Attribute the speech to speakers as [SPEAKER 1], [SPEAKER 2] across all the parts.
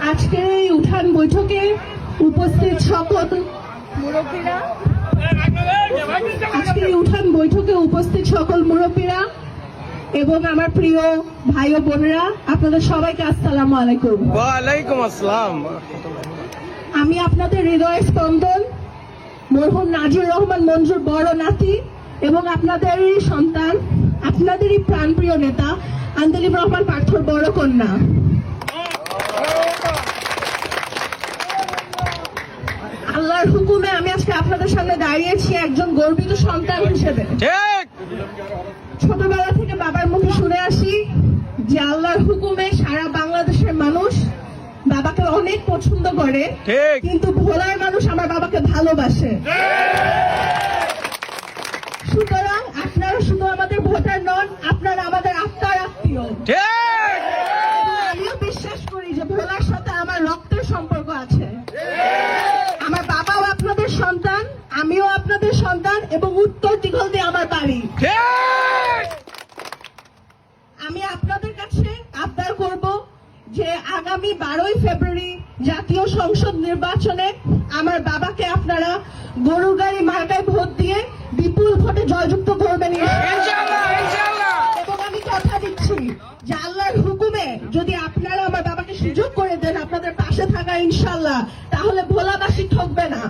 [SPEAKER 1] আজকের এই উঠান বৈঠকে উপস্থিত সকল মুরব্বীরা এবং আমার প্রিয় ভাই ও বোনেরা, আপনাদের সবাইকে আসসালামু আলাইকুম।
[SPEAKER 2] ওয়ালাইকুম আসসালাম।
[SPEAKER 1] আমি আপনাদের হৃদয় স্পন্দন মরহুম নাজির রহমান মঞ্জুর বড় নাতি এবং আপনাদেরই সন্তান, আপনাদেরই প্রাণপ্রিয় নেতা আন্দালিব রহমান পার্থর বড় কন্যা। আল্লাহর হুকুমে আমি আজকে আপনাদের সামনে দাঁড়িয়েছি একজন গর্বিত সন্তান হিসেবে। ছোটবেলা থেকে বাবার মুখে শুনে আসি যে আল্লাহর হুকুমে সারা বাংলাদেশের মানুষ বাবাকে অনেক পছন্দ করে, কিন্তু ভোলার মানুষ আমার বাবাকে ভালোবাসে। সুতরাং আপনারা শুধু আমাদের ভোটার নন, আপনারা আমাদের আত্মার আত্মীয়। আমিও বিশ্বাস করি যে ভোলার সাথে আমার রক্তের সম্পর্ক আছে। আমার বাবাও আপনাদের সন্তান, আমিও আপনাদের সন্তান এবং উত্তর দিঘলতে আমার বাড়ি। আমি আপনাদের কাছে আবদার করব যে আগামী 12ই ফেব্রুয়ারি জাতীয় সংসদ নির্বাচনে আমার বাবাকে আপনারা গরু গাড়ি মার্কায় ভোট দিয়ে বিপুল ভোটে জয়যুক্ত করবেন এবং আমি কথা দিচ্ছি যে আল্লাহর হুকুমে যদি আপনারা আমার বাবাকে সুযোগ করে দেন আপনাদের পাশে থাকা, ইনশাল্লাহ তাহলে ভোলাবাসী ঠকবে না।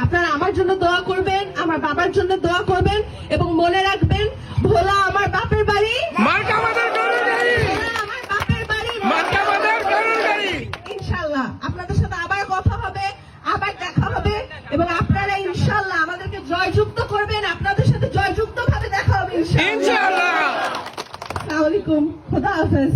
[SPEAKER 1] আপনারা আমার জন্য দোয়া করবেন, আমার বাবার জন্য দোয়া করবেন এবং মনে রাখবেন ভোলা আমার বাপের বাড়ি, ইনশাল্লাহ আপনাদের সাথে আবার কথা হবে, আবার দেখা হবে এবং আপনারা ইনশাল্লাহ আমাদেরকে জয়যুক্ত করবেন, আপনাদের সাথে জয়যুক্ত ভাবে দেখা হবে ইনশাল্লাহ। আসসালামু আলাইকুম, খোদা হাফেজ।